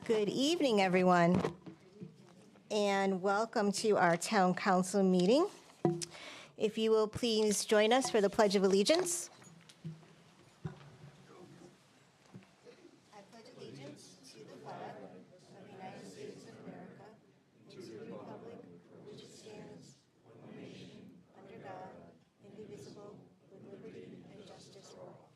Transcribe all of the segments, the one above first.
Good evening, everyone, and welcome to our Town Council meeting. If you will please join us for the Pledge of Allegiance. I pledge allegiance to the flag of the United States of America and to the republic for which it stands, one nation, under God, indivisible, with liberty and justice for all.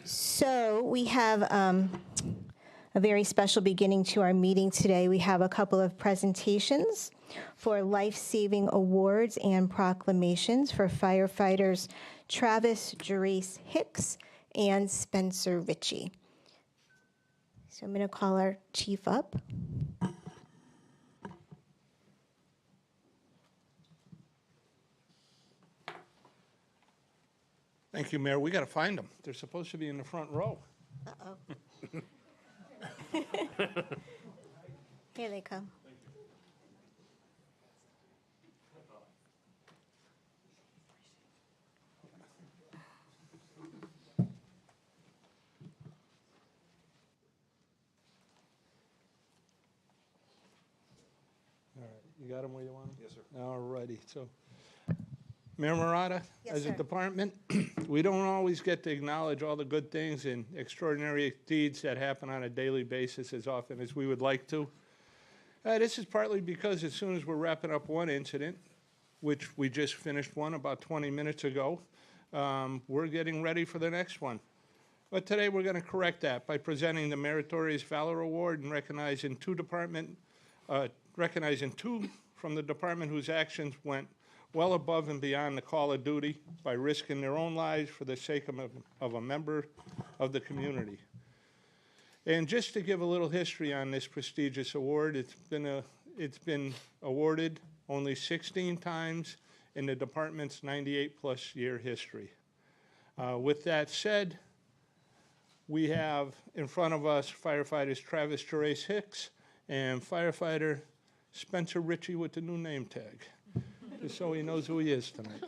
So we have a very special beginning to our meeting today. We have a couple of presentations for life-saving awards and proclamations for firefighters Travis Gerace Hicks and Spencer Ritchie. So I'm going to call our chief up. Thank you, Mayor. We got to find them. They're supposed to be in the front row. Uh-oh. Here they come. All right, you got them where you want them? Yes, sir. All righty. So, Mayor Murata, Yes, as a sir. department, we don't always get to acknowledge all the good things and extraordinary deeds that happen on a daily basis as often as we would like to. This is partly because as soon as we're wrapping up one incident, which we just finished one about 20 minutes ago, we're getting ready for the next one. But today we're going to correct that by presenting the Meritorious Valor Award and recognizing two from the department whose actions went well above and beyond the call of duty by risking their own lives for the sake of a member of the community. And just to give a little history on this prestigious award, it's been awarded only 16 times in the department's 98-plus year history. With that said, we have in front of us firefighters Travis Gerace Hicks and firefighter Spencer Ritchie with the new name tag, just so he knows who he is tonight.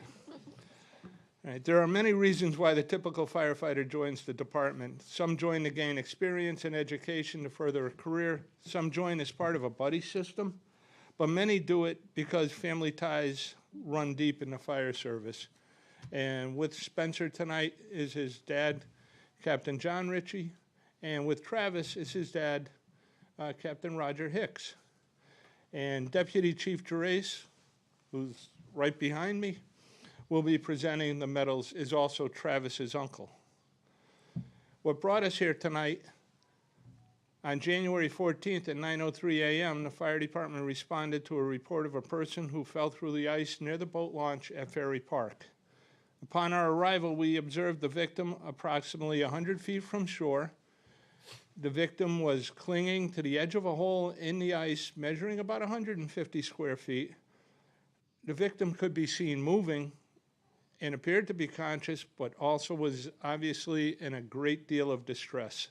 All right, there are many reasons why the typical firefighter joins the department. Some join to gain experience and education to further a career. Some join as part of a buddy system, but many do it because family ties run deep in the fire service. And with Spencer tonight is his dad, Captain John Ritchie, and with Travis is his dad, Captain Roger Hicks. And Deputy Chief Gerace, who's right behind me, will be presenting the medals, is also Travis's uncle. What brought us here tonight, on January 14th at 9:03 a.m., the fire department responded to a report of a person who fell through the ice near the boat launch at Ferry Park. Upon our arrival, we observed the victim approximately 100 feet from shore. The victim was clinging to the edge of a hole in the ice, measuring about 150 square feet. The victim could be seen moving and appeared to be conscious, but also was obviously in a great deal of distress.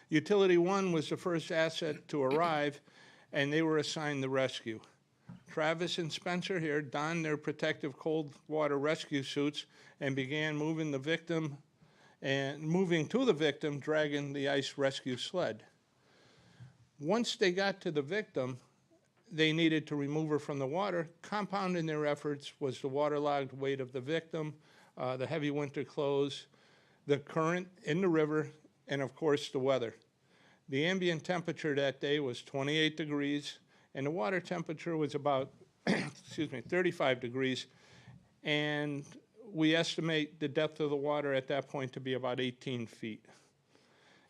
Utility 1 was the first asset to arrive, and they were assigned the rescue. Travis and Spencer here donned their protective cold water rescue suits and began moving to the victim, dragging the ice rescue sled. Once they got to the victim, they needed to remove her from the water. Compounding their efforts was the waterlogged weight of the victim, the heavy winter clothes, the current in the river, and of course the weather. The ambient temperature that day was 28 degrees, and the water temperature was about 35 degrees, and we estimate the depth of the water at that point to be about 18 feet.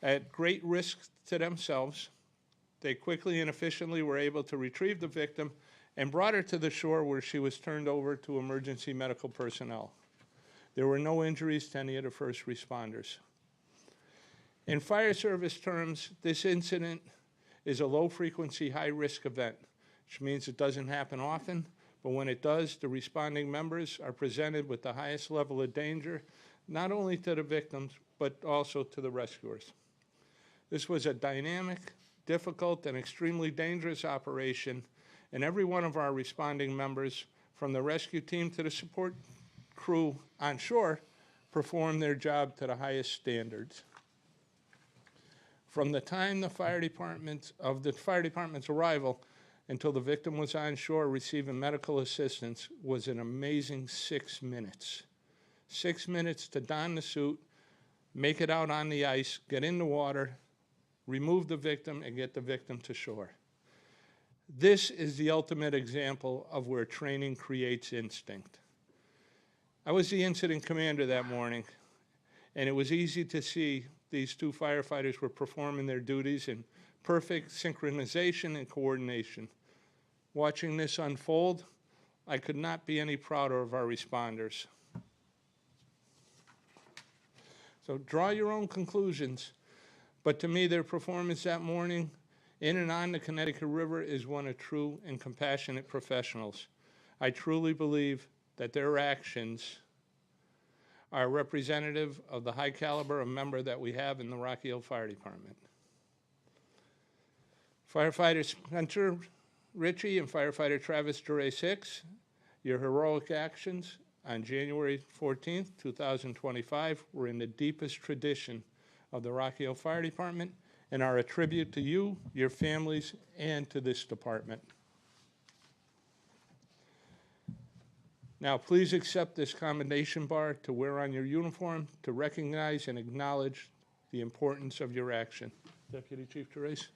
At great risk to themselves, they quickly and efficiently were able to retrieve the victim and brought her to the shore, where she was turned over to emergency medical personnel. There were no injuries to any of the first responders. In fire service terms, this incident is a low-frequency, high-risk event, which means it doesn't happen often, but when it does, the responding members are presented with the highest level of danger, not only to the victims, but also to the rescuers. This was a dynamic, difficult, and extremely dangerous operation, and every one of our responding members, from the rescue team to the support crew on shore, performed their job to the highest standards. From the time the fire department's arrival until the victim was on shore receiving medical assistance was an amazing 6 minutes. 6 minutes to don the suit, make it out on the ice, get in the water, remove the victim, and get the victim to shore. This is the ultimate example of where training creates instinct. I was the incident commander that morning, and it was easy to see these two firefighters were performing their duties in perfect synchronization and coordination. Watching this unfold, I could not be any prouder of our responders. So draw your own conclusions, but to me, their performance that morning in and on the Connecticut River is one of true and compassionate professionals. I truly believe that their actions are representative of the high caliber of member that we have in the Rocky Hill Fire Department. Firefighter Spencer Ritchie and firefighter Travis Duray-Six, your heroic actions on January 14th, 2025 were in the deepest tradition of the Rocky Hill Fire Department and are a tribute to you, your families, and to this department. Now, please accept this commendation bar to wear on your uniform to recognize and acknowledge the importance of your action. Deputy Chief Duray.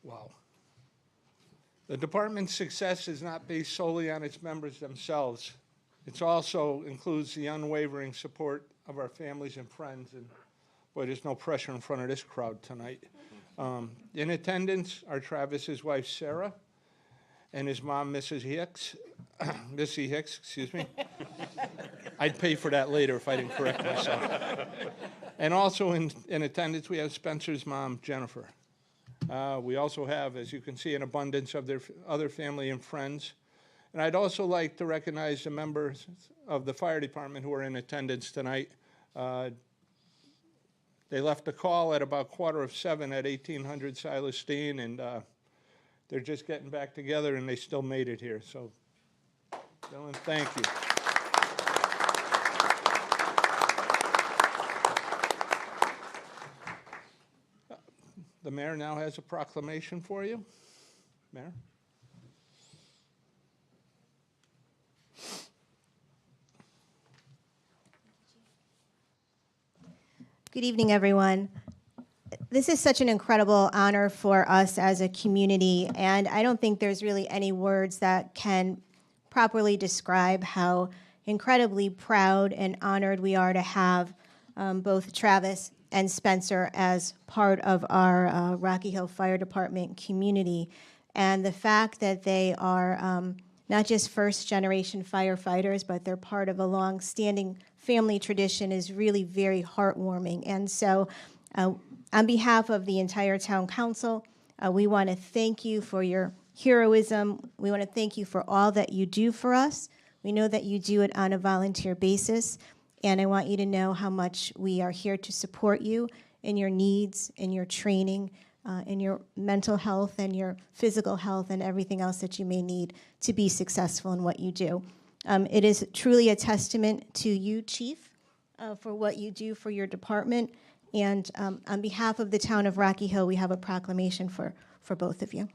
Wow. The department's success is not based solely on its members themselves. It also includes the unwavering support of our families and friends. And boy, there's no pressure in front of this crowd tonight. In attendance are Travis's wife, Sarah, and his mom, Mrs. Hicks. Missy Hicks, excuse me. I'd pay for that later if I didn't correct myself. And also in attendance, we have Spencer's mom, Jennifer. We also have, as you can see, an abundance of their other family and friends. And I'd also like to recognize the members of the fire department who are in attendance tonight. They left a call at about 6:45 at 1800 Silas Dean, and they're just getting back together, and they still made it here. So, gentlemen, thank you. The mayor now has a proclamation for you. Mayor? Good evening, everyone. This is such an incredible honor for us as a community, and I don't think there's really any words that can properly describe how incredibly proud and honored we are to have both Travis and Spencer as part of our Rocky Hill Fire Department community. And the fact that they are not just first-generation firefighters, but they're part of a long-standing family tradition is really very heartwarming. And so on behalf of the entire town council, we want to thank you for your heroism. We want to thank you for all that you do for us. We know that you do it on a volunteer basis, and I want you to know how much we are here to support you in your needs, in your training, in your mental health and your physical health and everything else that you may need to be successful in what you do. It is truly a testament to you, Chief, for what you do for your department. And on behalf of the town of Rocky Hill, we have a proclamation for both of you.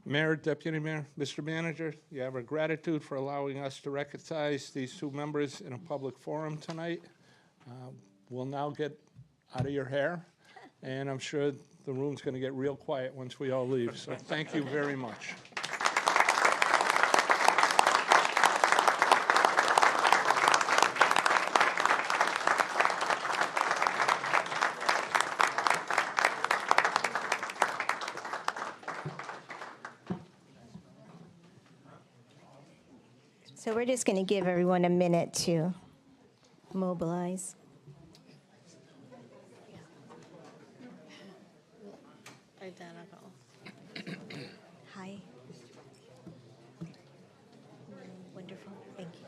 Mayor, Deputy Mayor, Mr. Manager, you have our gratitude for allowing us to recognize these two members in a public forum tonight. We'll now get out of your hair, and I'm sure the room's going to get real quiet once we all leave. So thank you very much. So we're just going to give everyone a minute to mobilize. Identical. Hi. Wonderful. Thank you.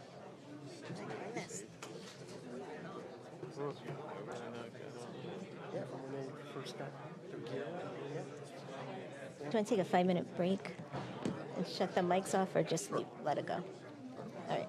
Yes. Do you want to take a 5-minute break and shut the mics off, or just let it go? All right.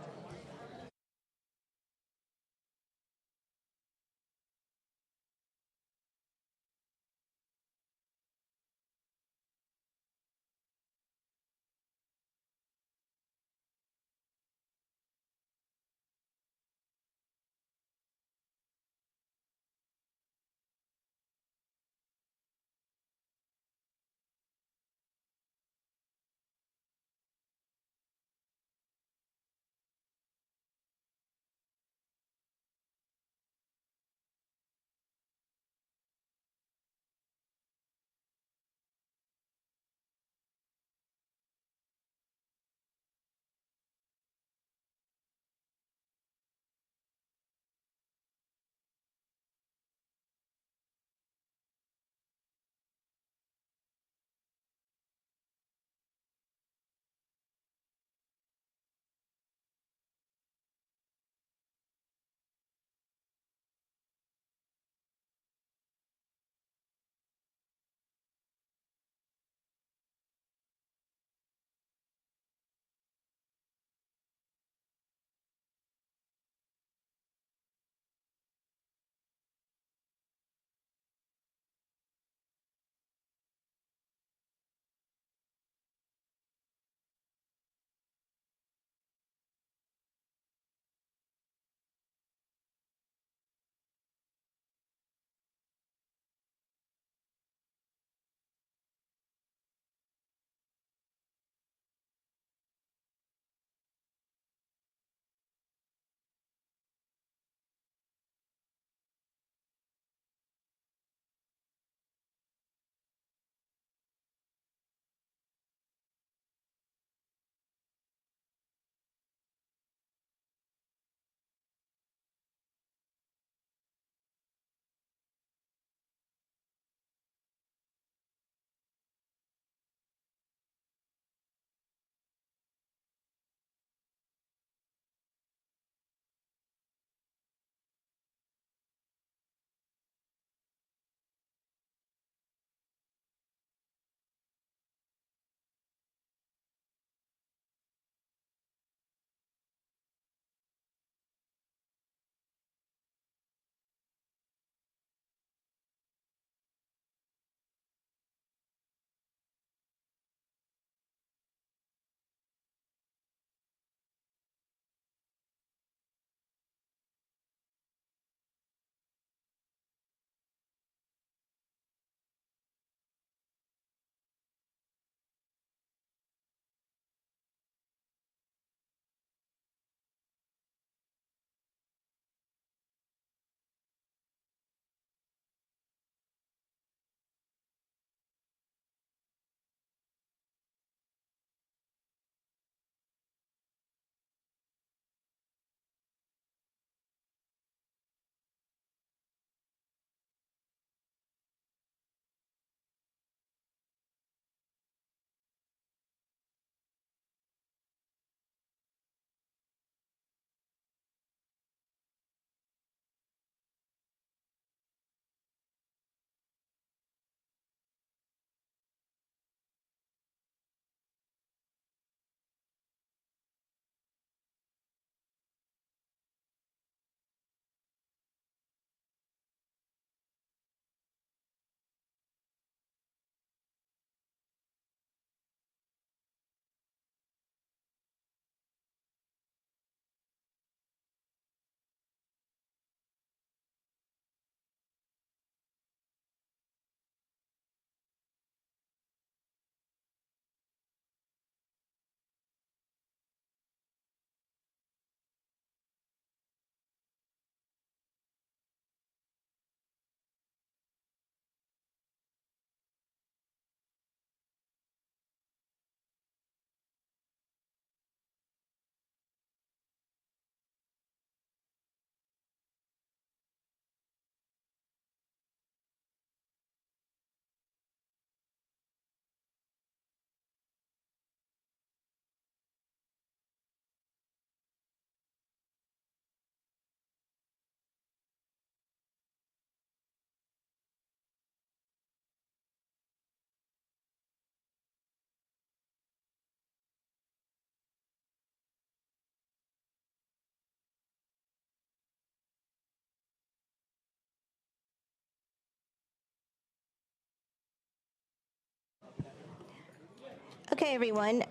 Okay, everyone,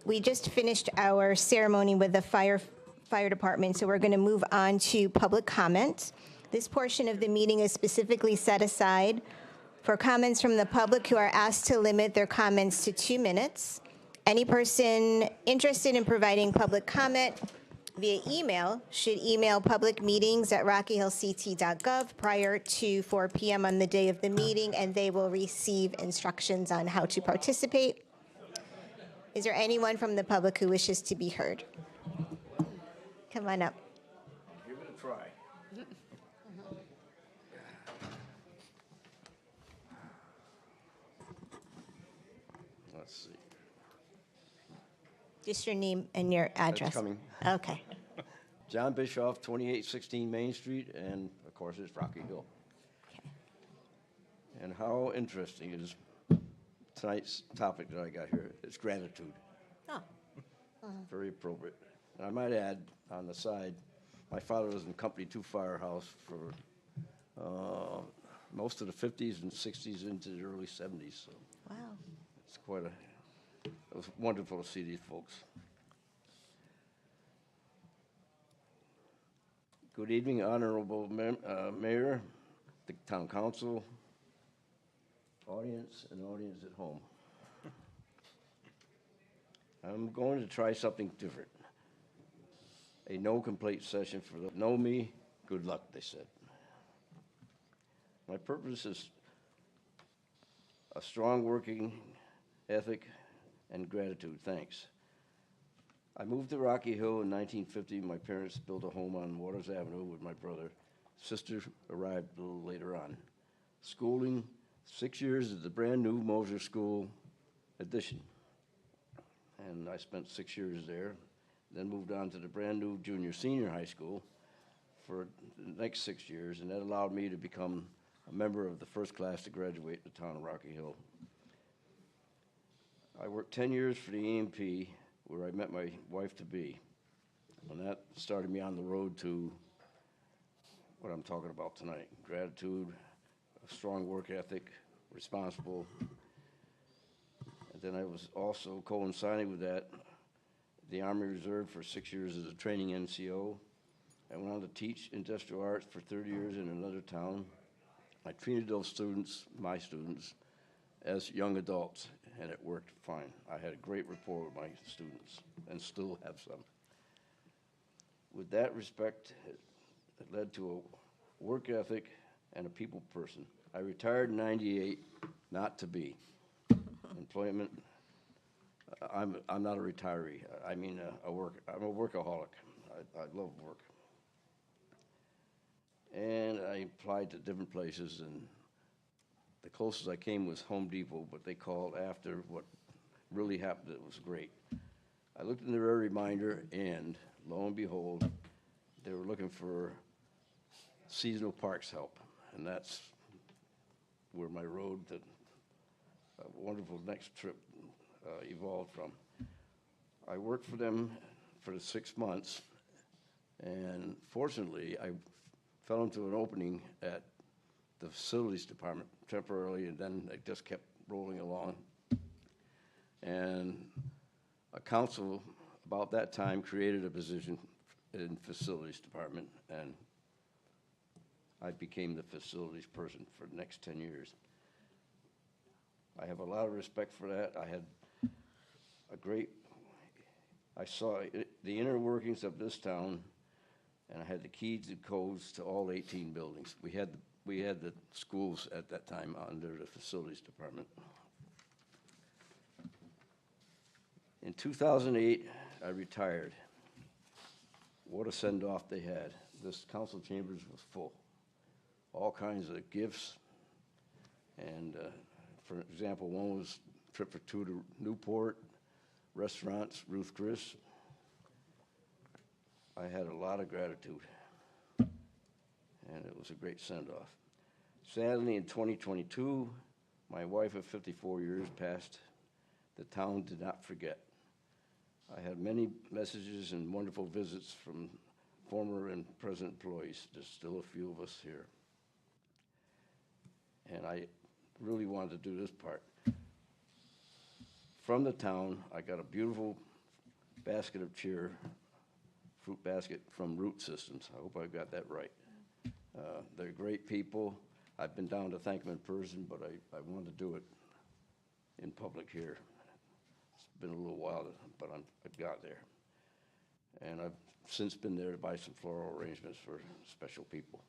we just finished our ceremony with the fire department, so we're going to move on to public comment. This portion of the meeting is specifically set aside for comments from the public who are asked to limit their comments to 2 minutes. Any person interested in providing public comment via email should email publicmeetings@rockyhillct.gov prior to 4 p.m. on the day of the meeting, and they will receive instructions on how to participate. Is there anyone from the public who wishes to be heard? Come on up. Give it a try. Let's see. Just your name and your address. coming. Okay. John Bischoff, 2816 Main Street, and of course it's Rocky Hill. Okay. And how interesting is tonight's topic that I got here? It's gratitude. Oh, Very appropriate. And I might add, on the side, my father was in Company 2 Firehouse for most of the 50s and 60s into the early 70s. So wow. it's it was wonderful to see these folks. Good evening, Honorable Mayor, the Town Council, audience, and audience at home. I'm going to try something different. A no complaint session for the know me, good luck, they said. My purpose is a strong working ethic and gratitude. Thanks. I moved to Rocky Hill in 1950. My parents built a home on Waters Avenue with my brother. Sister arrived a little later on. Schooling, 6 years at the brand new Moser School addition. And I spent 6 years there, then moved on to the brand new junior-senior high school for the next 6 years, and that allowed me to become a member of the first class to graduate in the town of Rocky Hill. I worked 10 years for the EMP, where I met my wife-to-be, and that started me on the road to what I'm talking about tonight: gratitude, a strong work ethic, responsible. And then I was also coinciding with that, the Army Reserve for 6 years as a training NCO. I went on to teach industrial arts for 30 years in another town. I treated those students, my students, as young adults, and it worked fine. I had a great rapport with my students, and still have some. With that respect, it led to a work ethic and a people person. I retired in '98, not to be. Employment, I'm not a retiree. I mean, I'm a workaholic. I love work. And I applied to different places, and the closest I came was Home Depot, but they called after what really happened. It was great. I looked in their reminder, and lo and behold, they were looking for seasonal parks help, and that's where my road to a wonderful next trip evolved from. I worked for them for the 6 months, and fortunately, I fell into an opening at the facilities department temporarily, and then it just kept rolling along. And a council about that time created a position in facilities department, and I became the facilities person for the next 10 years. I have a lot of respect for that. I saw the inner workings of this town, and I had the keys and codes to all 18 buildings. We had the schools at that time under the facilities department. In 2008, I retired. What a send-off they had. This council chambers was full. All kinds of gifts. And for example, one was a trip for 2 to Newport, restaurants, Ruth Chris. I had a lot of gratitude, and it was a great send-off. Sadly, in 2022, my wife of 54 years passed. The town did not forget. I had many messages and wonderful visits from former and present employees. There's still a few of us here. And I really wanted to do this part. from the town. I got a beautiful basket of cheer, fruit basket from Root Systems. I hope I got that right. They're great people. I've been down to thank them in person, but I wanted to do it in public here. It's been a little while, but I've got there. And I've since been there to buy some floral arrangements for special people.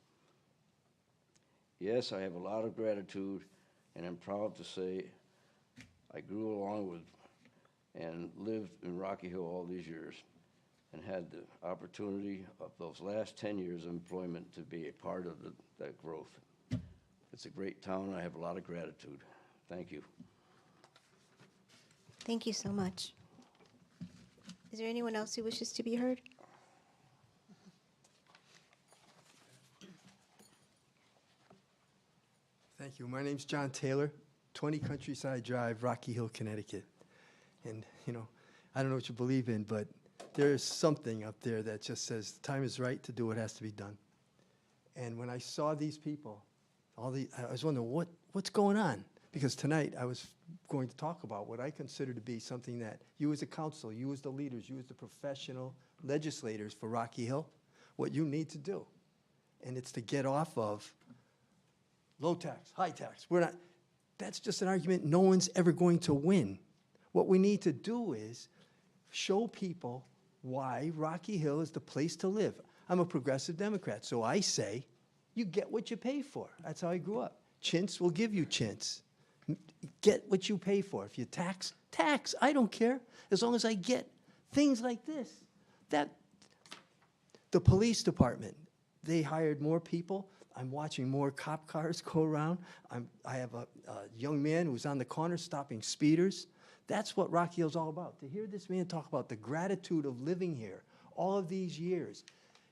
Yes, I have a lot of gratitude, and I'm proud to say I grew along with and lived in Rocky Hill all these years and had the opportunity of those last 10 years of employment to be a part of that growth. It's a great town, and I have a lot of gratitude. Thank you. Thank you so much. Is there anyone else who wishes to be heard? Thank you. My name's John Taylor, 20 Countryside Drive, Rocky Hill, Connecticut. And, you know, I don't know what you believe in, but there is something up there that just says the time is right to do what has to be done. And when I saw these people, I was wondering, what's going on? Because tonight I was going to talk about what I consider to be something that you as a council, you as the leaders, you as the professional legislators for Rocky Hill, what you need to do. And it's to get off of low tax, high tax. That's just an argument no one's ever going to win. What we need to do is show people why Rocky Hill is the place to live. I'm a progressive Democrat, so I say you get what you pay for. That's how I grew up. Chintz will give you chintz. Get what you pay for. If you tax, tax. I don't care, as long as I get things like this. The police department, they hired more people. I'm watching more cop cars go around. I have a young man who's on the corner stopping speeders. That's what Rocky Hill's all about. To hear this man talk about the gratitude of living here all of these years,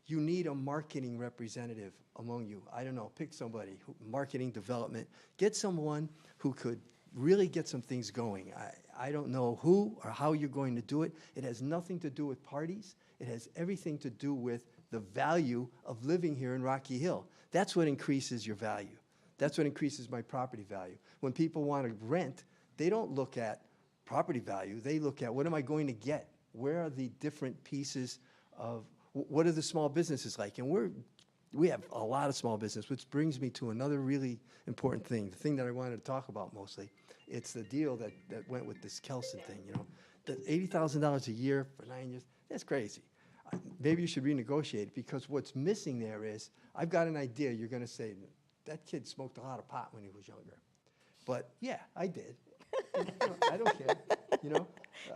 you need a marketing representative among you. I don't know, pick somebody, marketing development. Get someone who could really get some things going. I don't know who or how you're going to do it. It has nothing to do with parties. It has everything to do with the value of living here in Rocky Hill. That's what increases your value. That's what increases my property value. When people want to rent, they don't look at property value. They look at, what am I going to get? Where are the different pieces of, what are the small businesses like? And we have a lot of small business, which brings me to another really important thing, the thing that I wanted to talk about mostly. It's the deal that went with this Kelson thing, you know. The $80,000 a year for 9 years, that's crazy. Maybe you should renegotiate it, because what's missing there is, I've got an idea. You're going to say, that kid smoked a lot of pot when he was younger. But yeah, I did. And, you know, I don't care. You know,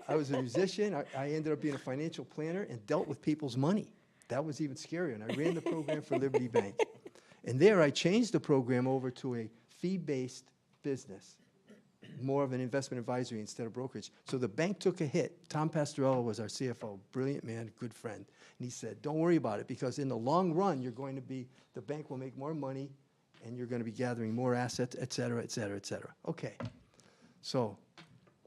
I was a musician. I ended up being a financial planner and dealt with people's money. That was even scarier. And I ran the program for Liberty Bank. And there I changed the program over to a fee-based business, more of an investment advisory instead of brokerage. So the bank took a hit. Tom Pastorella was our CFO, brilliant man, good friend. And he said, don't worry about it, because in the long run, the bank will make more money, and you're going to be gathering more assets, et cetera, et cetera, et cetera. Okay. So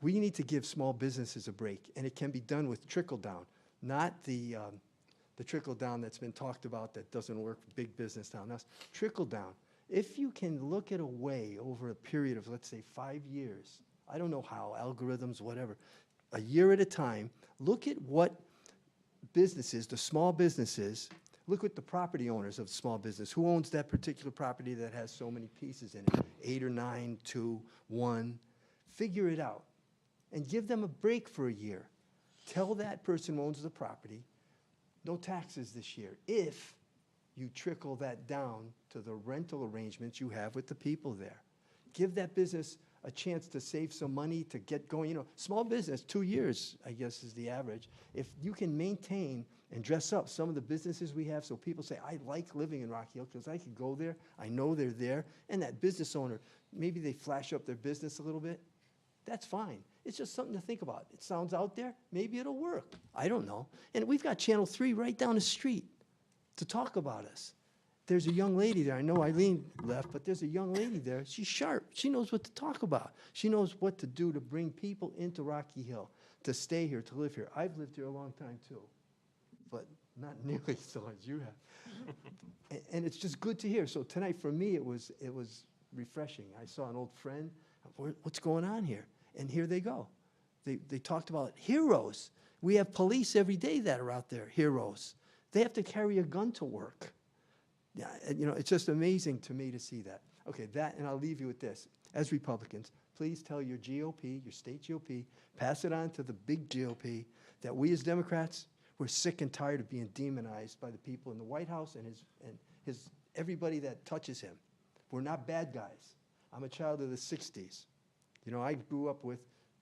we need to give small businesses a break, and it can be done with trickle-down, not the trickle-down that's been talked about that doesn't work for big business down. That's trickle-down. If you can look at a way over a period of, let's say, 5 years, I don't know how, algorithms, whatever, a year at a time, look at what businesses, the small businesses, look at the property owners of the small business. Who owns that particular property that has so many pieces in it? 8 or 9, 2, 1. Figure it out and give them a break for a year. Tell that person who owns the property, no taxes this year, if you trickle that down to the rental arrangements you have with the people there. Give that business a chance to save some money to get going. You know, small business, 2 years, I guess, is the average. If you can maintain and dress up some of the businesses we have so people say, I like living in Rocky Hill because I could go there, I know they're there, and that business owner, maybe they flash up their business a little bit. That's fine. It's just something to think about. It sounds out there. Maybe it'll work. I don't know. And we've got Channel 3 right down the street to talk about us. There's a young lady there. I know Eileen left, but there's a young lady there. She's sharp. She knows what to talk about. She knows what to do to bring people into Rocky Hill, to stay here, to live here. I've lived here a long time, too, but not nearly so long as you have. And it's just good to hear. So tonight, for me, it was refreshing. I saw an old friend. What's going on here? And here they go. They talked about heroes. We have police every day that are out there, heroes. They have to carry a gun to work. Yeah, and, it's just amazing to me to see that. Okay, and I'll leave you with this. As Republicans, please tell your GOP, your state GOP, pass it on to the big GOP, that we as Democrats, we're sick and tired of being demonized by the people in the White House and his everybody that touches him. We're not bad guys. I'm a child of the 60s. I grew up with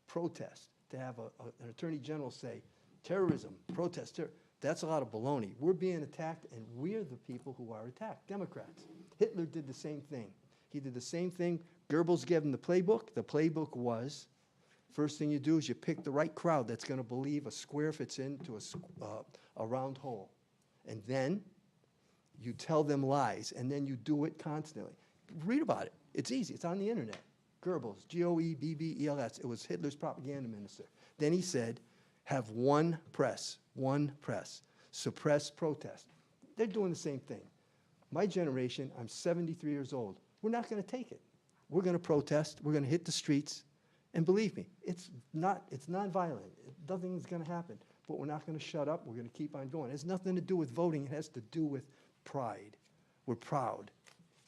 protest. To have an attorney general say, terrorism, protest, that's a lot of baloney. We're being attacked, and we're the people who are attacked, Democrats. Hitler did the same thing. He did the same thing. Goebbels gave him the playbook. The playbook was, first thing you do is you pick the right crowd that's going to believe a square fits into a round hole. And then you tell them lies, and then you do it constantly. Read about it. It's easy. It's on the internet. Goebbels, Goebbels. It was Hitler's propaganda minister. Then he said, have one press, suppress protest. They're doing the same thing. My generation, I'm 73 years old. We're not going to take it. We're going to protest. We're going to hit the streets. And believe me, it's nonviolent. Nothing's going to happen. But we're not going to shut up. We're going to keep on going. It has nothing to do with voting. It has to do with pride. We're proud.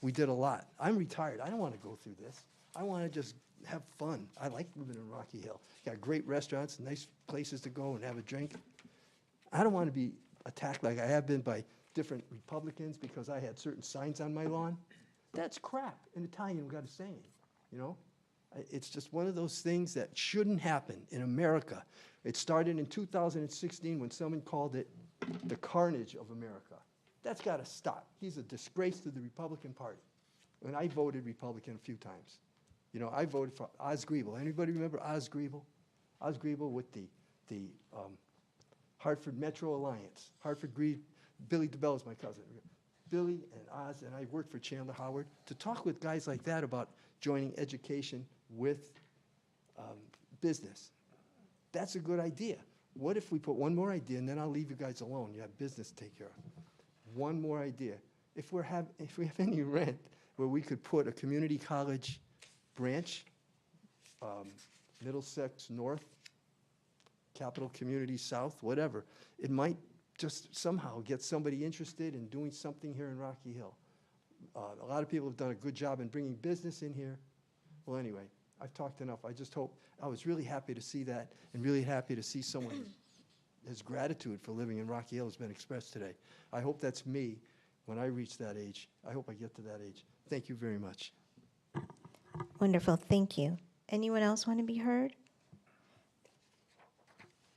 We did a lot. I'm retired. I don't want to go through this. I want to just have fun. I like living in Rocky Hill. Got great restaurants, nice places to go and have a drink. I don't want to be attacked like I have been by different Republicans because I had certain signs on my lawn. That's crap. In Italian, we've got a saying, It's just one of those things that shouldn't happen in America. It started in 2016 when someone called it the carnage of America. That's got to stop. He's a disgrace to the Republican Party. And I voted Republican a few times. I voted for Oz Griebel. Anybody remember Oz Griebel? Oz Griebel with the Hartford Metro Alliance. Billy DeBell is my cousin. Billy and Oz, and I worked for Chandler Howard to talk with guys like that about joining education with business. That's a good idea. What if we put one more idea, and then I'll leave you guys alone. You have business to take care of. One more idea. If we have any rent where we could put a community college branch, Middlesex North, Capital Community South, whatever, it might just somehow get somebody interested in doing something here in Rocky Hill. A lot of people have done a good job in bringing business in here. Well, anyway, I've talked enough. I was really happy to see that and really happy to see someone his gratitude for living in Rocky Hill has been expressed today. I hope that's me when I reach that age. I hope I get to that age. Thank you very much. Wonderful, thank you. Anyone else want to be heard?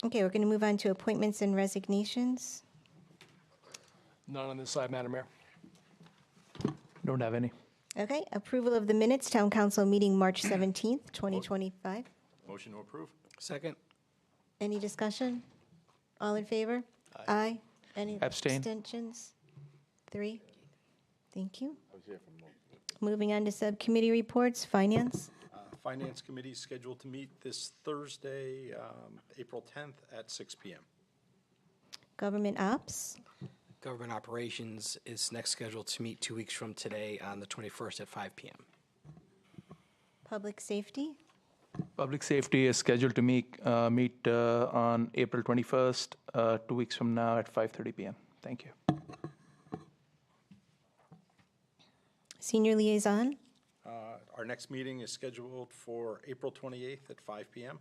Okay, we're going to move on to appointments and resignations. None on this side, Madam Mayor. Don't have any. Okay, approval of the minutes, Town Council meeting March 17th, 2025. Motion to approve. Second. Any discussion? All in favor? Aye. Any Abstain. abstentions? 3. Thank you. Moving on to subcommittee reports, Finance. Finance Committee is scheduled to meet this Thursday, April 10th at 6 p.m. Government Ops. Government Operations is next scheduled to meet 2 weeks from today on the 21st at 5 p.m. Public Safety. Public Safety is scheduled to meet on April 21st, 2 weeks from now at 5:30 p.m. Thank you. Senior Liaison. Our next meeting is scheduled for April 28th at 5 p.m.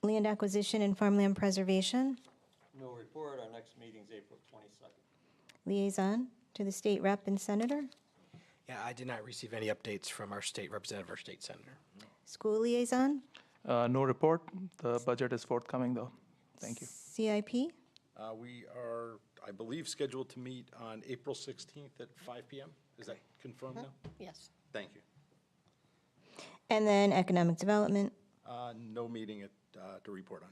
Land Acquisition and Farmland Preservation. No report. Our next meeting is April 22nd. Liaison to the State Rep and Senator. Yeah, I did not receive any updates from our state representative or state senator. School Liaison. No report. The budget is forthcoming, though. Thank you. CIP. We are, I believe, scheduled to meet on April 16th at 5 p.m. Is that confirmed now? Yes. Thank you. And then Economic Development. No meeting to report on.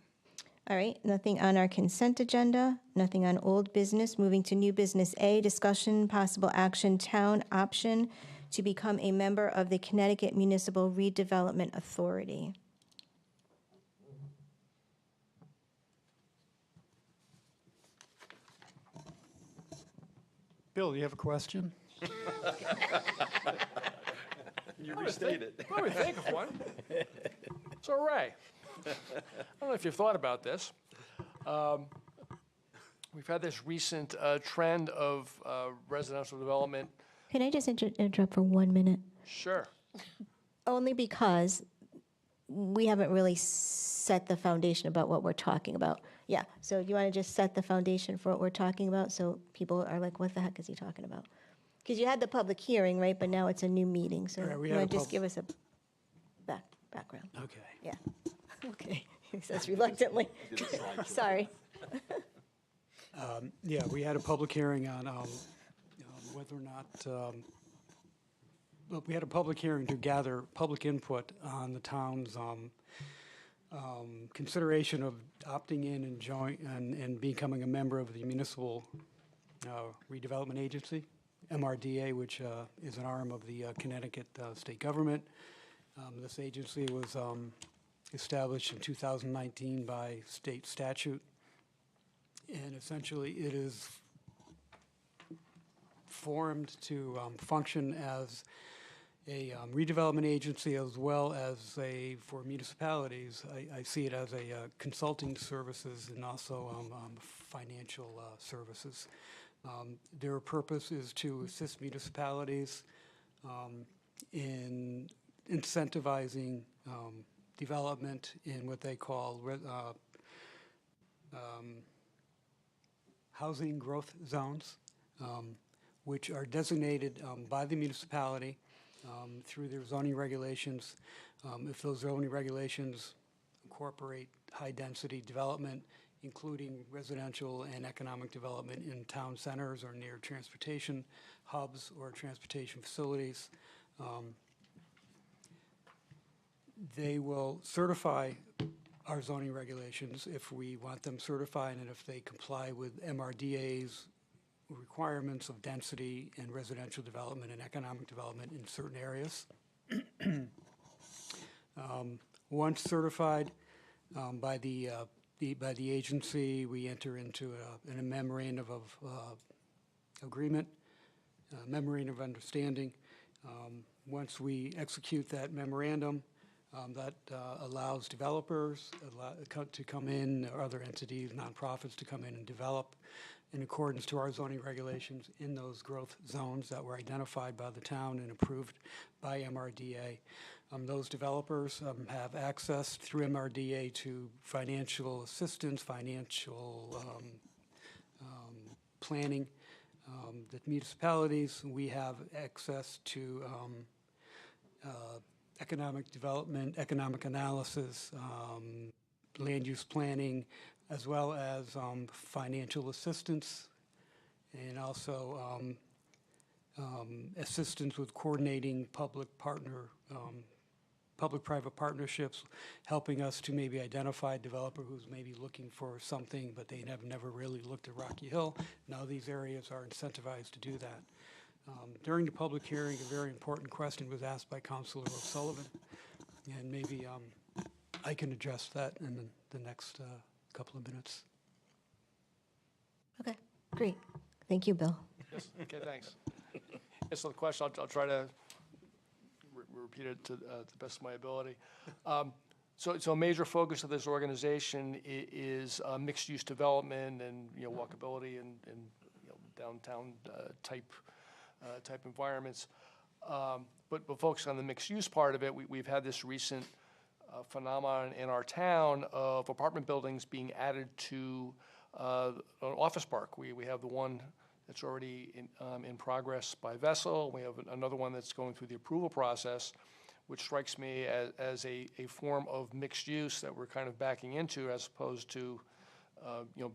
All right, nothing on our consent agenda, nothing on old business. Moving to new business A, discussion, possible action, town option to become a member of the Connecticut Municipal Redevelopment Authority. Bill, you have a question? You restate it. What do we think of one? So Ray, I don't know if you've thought about this. We've had this recent trend of residential development. Can I just interrupt for 1 minute? Sure. Only because we haven't really set the foundation about what we're talking about. Yeah, so you want to just set the foundation for what we're talking about, so people are like, what the heck is he talking about? Because you had the public hearing, right, but now it's a new meeting, so Right, we you had want a to just pub- give us a background? Okay. Yeah, okay, he says reluctantly. Sorry. Yeah, we had a public hearing on whether or not, well, we had a public hearing to gather public input on the town's consideration of opting in and becoming a member of the Municipal Redevelopment Agency, MRDA, which is an arm of the Connecticut state government. This agency was established in 2019 by state statute. And essentially, it is formed to function as a redevelopment agency as well as for municipalities. I see it as a consulting services and also financial services. Their purpose is to assist municipalities in incentivizing development in what they call housing growth zones, which are designated by the municipality through their zoning regulations. If those zoning regulations incorporate high-density development, including residential and economic development in town centers or near transportation hubs or transportation facilities, they will certify our zoning regulations if we want them certified and if they comply with MRDA's requirements of density and residential development and economic development in certain areas. Once certified by the agency, we enter into a memorandum of agreement, memorandum of understanding. Once we execute that memorandum, that allows developers to come in, or other entities, nonprofits to come in and develop in accordance to our zoning regulations in those growth zones that were identified by the town and approved by MRDA. Those developers have access through MRDA to financial assistance, financial planning. The municipalities, we have access to economic development, economic analysis, land use planning, as well as financial assistance, and also assistance with coordinating public-private partnerships, helping us to maybe identify a developer who's maybe looking for something, but they have never really looked at Rocky Hill. Now these areas are incentivized to do that. During the public hearing, a very important question was asked by Councilor O'Sullivan, and maybe I can address that in the next couple of minutes. Okay, great. Thank you, Bill. Yes, okay, thanks. Yes, so the question, I'll try to repeat it to the best of my ability. So a major focus of this organization is mixed-use development and, walkability and downtown type environments. But focusing on the mixed-use part of it, we've had this recent phenomenon in our town of apartment buildings being added to an office park. We have the one that's already in progress by Vessel. We have another one that's going through the approval process, which strikes me as a form of mixed use that we're kind of backing into as opposed to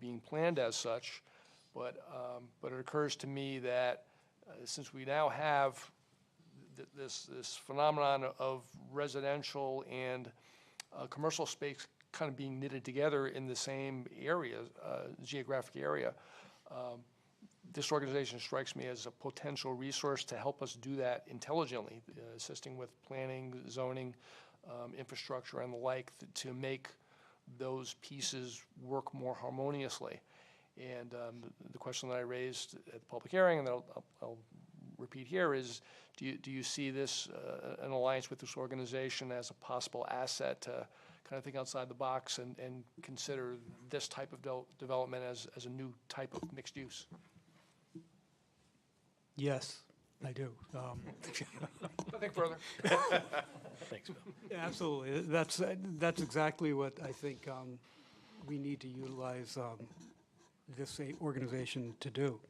being planned as such. But it occurs to me that since we now have this phenomenon of residential and commercial space kind of being knitted together in the same area, geographic area, this organization strikes me as a potential resource to help us do that intelligently, assisting with planning, zoning, infrastructure, and the like, to make those pieces work more harmoniously. And the question that I raised at the public hearing, and that I'll repeat here is, do you see this, an alliance with this organization as a possible asset to kind of think outside the box and consider this type of development as a new type of mixed use? Yes, I do. Nothing further. Thanks, Bill. Yeah, absolutely. That's exactly what I think we need to utilize this organization to do.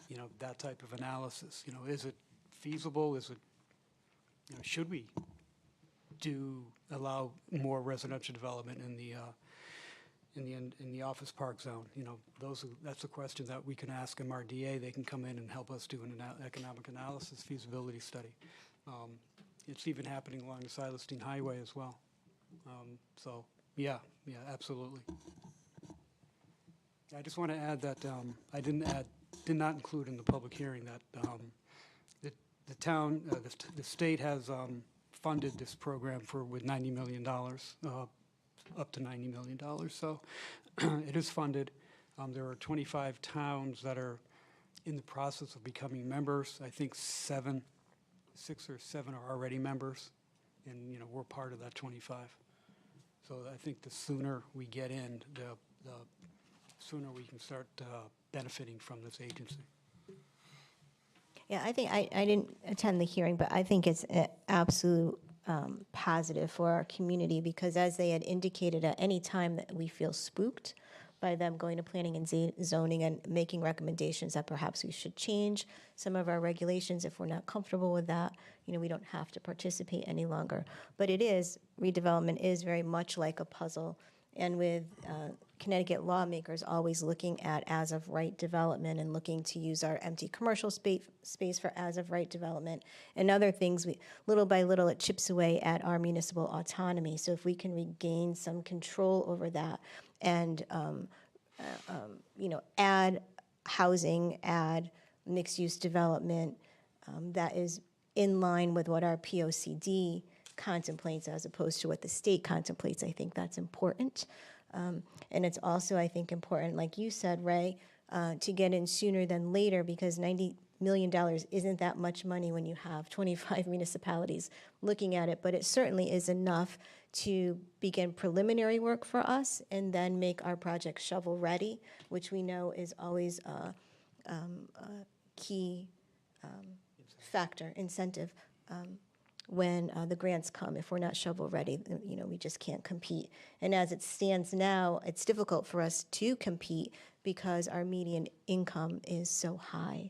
You know, that type of analysis. You know, is it feasible? Is it, you know, should we allow more residential development in the office park zone? You know, that's a question that we can ask MRDA. They can come in and help us do an economic analysis feasibility study. It's even happening along the Silas Deane Highway as well. So, yeah, absolutely. I just want to add that I did not include in the public hearing that the town, the state has funded this program with $90 million, up to $90 million. So it is funded. There are 25 towns that are in the process of becoming members. I think 6 or 7 are already members, and you know, we're part of that 25. So I think the sooner we get in, the sooner we can start benefiting from this agency. Yeah, I think, I didn't attend the hearing, but I think it's an absolute positive for our community, because as they had indicated, at any time that we feel spooked by them going to planning and zoning and making recommendations that perhaps we should change some of our regulations, if we're not comfortable with that, you know, we don't have to participate any longer. But redevelopment is very much like a puzzle. And with Connecticut lawmakers always looking at as-of-right development and looking to use our empty commercial space for as-of-right development and other things, little by little it chips away at our municipal autonomy. So if we can regain some control over that and you know, add housing, add mixed-use development that is in line with what our POCD contemplates as opposed to what the state contemplates, I think that's important. And it's also, I think, important, like you said, Ray, to get in sooner than later, because $90 million isn't that much money when you have 25 municipalities looking at it, but it certainly is enough to begin preliminary work for us and then make our project shovel-ready, which we know is always a key factor, incentive. When the grants come, if we're not shovel-ready, you know, we just can't compete. And as it stands now, it's difficult for us to compete because our median income is so high.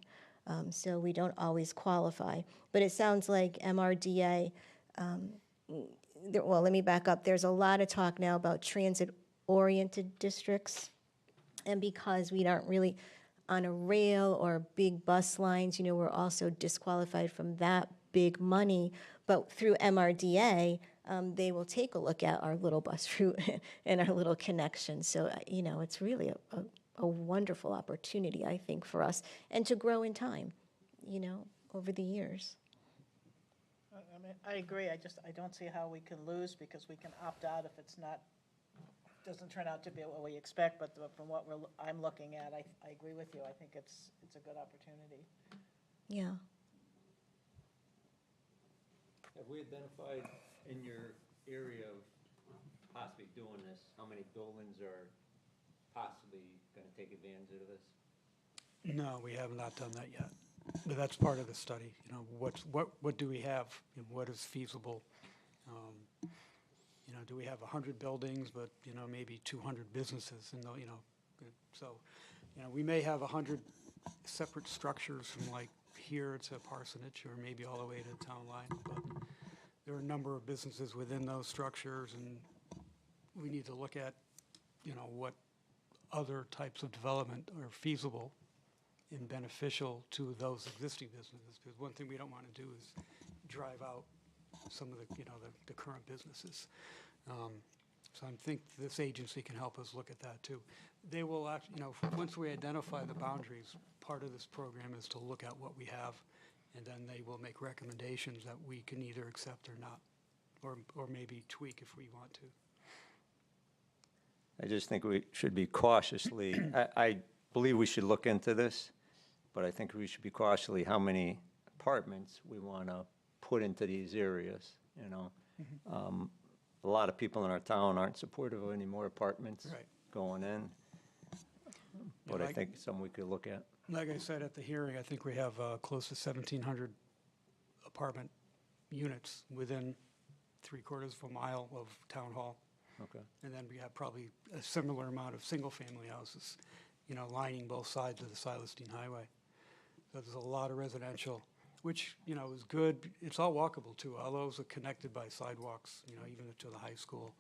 So we don't always qualify. But it sounds like MRDA, well, let me back up. There's a lot of talk now about transit-oriented districts. And because we aren't really on a rail or big bus lines, you know, we're also disqualified from that big money. But through MRDA, they will take a look at our little bus route and our little connection. So, you know, it's really a wonderful opportunity, I think, for us, and to grow in time, you know, over the years. I mean, I agree. I don't see how we can lose, because we can opt out if it's doesn't turn out to be what we expect. But from what I'm looking at, I agree with you. I think it's a good opportunity. Yeah. Have we identified in your area of possibly doing this, how many buildings are possibly going to take advantage of this? No, we have not done that yet. But that's part of the study. You know, what do we have? And what is feasible? You know, do we have 100 buildings, but you know, maybe 200 businesses? And you know, so you know, we may have 100 separate structures from like here to Parsonage, or maybe all the way to Town Line. But there are a number of businesses within those structures, and we need to look at, you know, what other types of development are feasible and beneficial to those existing businesses. Because one thing we don't want to do is drive out some of the, you know, the current businesses. So I think this agency can help us look at that too. They will actually, you know, once we identify the boundaries, part of this program is to look at what we have, and then they will make recommendations that we can either accept or not, or maybe tweak if we want to. I just think we should be cautiously, I believe we should look into this, but I think we should be cautiously how many apartments we want to put into these areas, you know. A lot of people in our town aren't supportive of any more apartments Right. going in, but I like- think it's something we could look at. Like I said at the hearing, I think we have close to 1,700 apartment units within 3/4 of a mile of Town Hall. Okay. And then we have probably a similar amount of single-family houses, you know, lining both sides of the Silas Deane Highway. So there's a lot of residential, which, you know, is good. It's all walkable too. All those are connected by sidewalks, you know, even to the high school.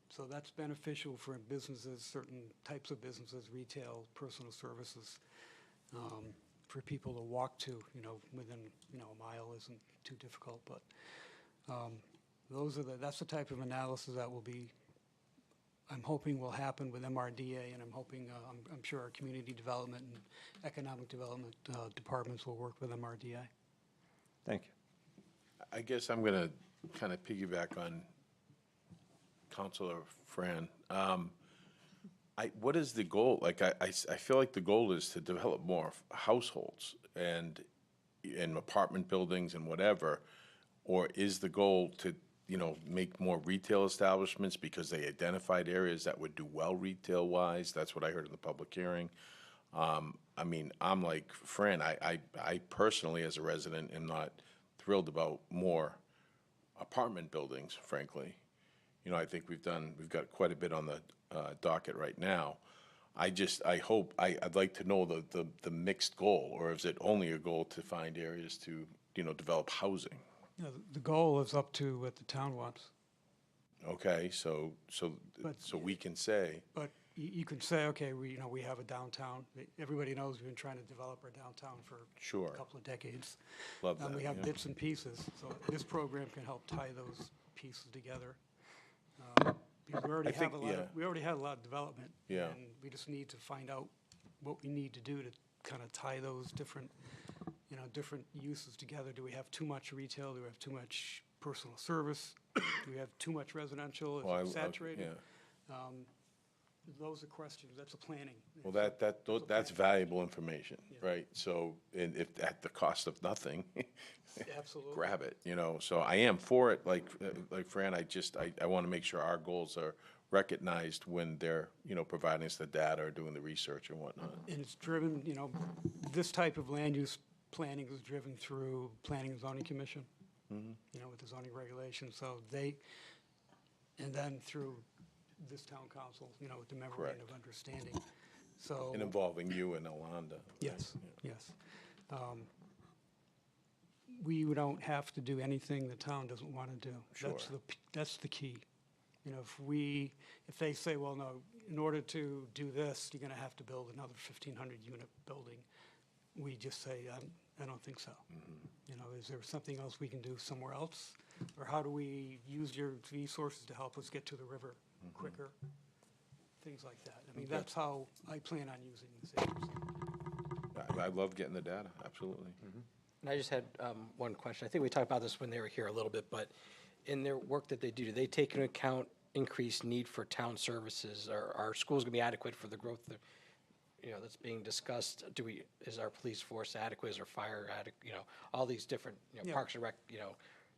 So that's beneficial for businesses, certain types of businesses, retail, personal services, for people to walk to, you know, within, you know, a mile isn't too difficult, but that's the type of analysis that will be, I'm hoping will happen with MRDA, and I'm hoping, I'm sure our community development and economic development departments will work with MRDA. Thank you. I guess I'm going to kind of piggyback on Councilor Fran. What is the goal? Like, I feel like the goal is to develop more households and apartment buildings and whatever, or is the goal to, you know, make more retail establishments because they identified areas that would do well retail-wise? That's what I heard in the public hearing. I mean, I'm like Fran, I personally, as a resident, am not thrilled about more apartment buildings, frankly. You know, I think we've got quite a bit on the docket right now. I'd like to know the mixed goal, or is it only a goal to find areas to, you know, develop housing? You know, the goal is up to what the town wants. Okay, so we can say, But you can say, okay, we have a downtown. Everybody knows we've been trying to develop our downtown for Sure. a couple of decades. Love that, We have yeah. bits and pieces, so this program can help tie those pieces together. Because we already think, have a lot yeah. we already had a lot of development. Yeah. And we just need to find out what we need to do to kind of tie those different uses together. Do we have too much retail? Do we have too much personal service? Do we have too much residential? Well, Is it saturated? yeah. Those are questions. That's a planning. Well, that's valuable information, right? So, and if at the cost of nothing, Absolutely. grab it, you know? So I am for it, like Fran, I want to make sure our goals are recognized when they're, you know, providing us the data or doing the research and whatnot. And it's driven, you know, this type of land use planning is driven through Planning and Zoning Commission, you know, with the zoning regulations. So and then through this town council, you know, with the memorandum of understanding. So. And involving you and Alonda. Yes, yes. We don't have to do anything the town doesn't want to do. Sure. That's the key. You know, if they say, well, no, in order to do this, you're going to have to build another 1,500 unit building, we just say, I don't think so. You know, is there something else we can do somewhere else? Or how do we use your resources to help us get to the river quicker? Things like that. I mean, that's how I plan on using this agency. I love getting the data, absolutely. And I just had one question. I think we talked about this when they were here a little bit, but in their work that they do they take into account increased need for town services? Are schools going to be adequate for the growth that's being discussed? Is our police force adequate? Is our fire adequate? You know, all these different, Yeah. Parks and Rec,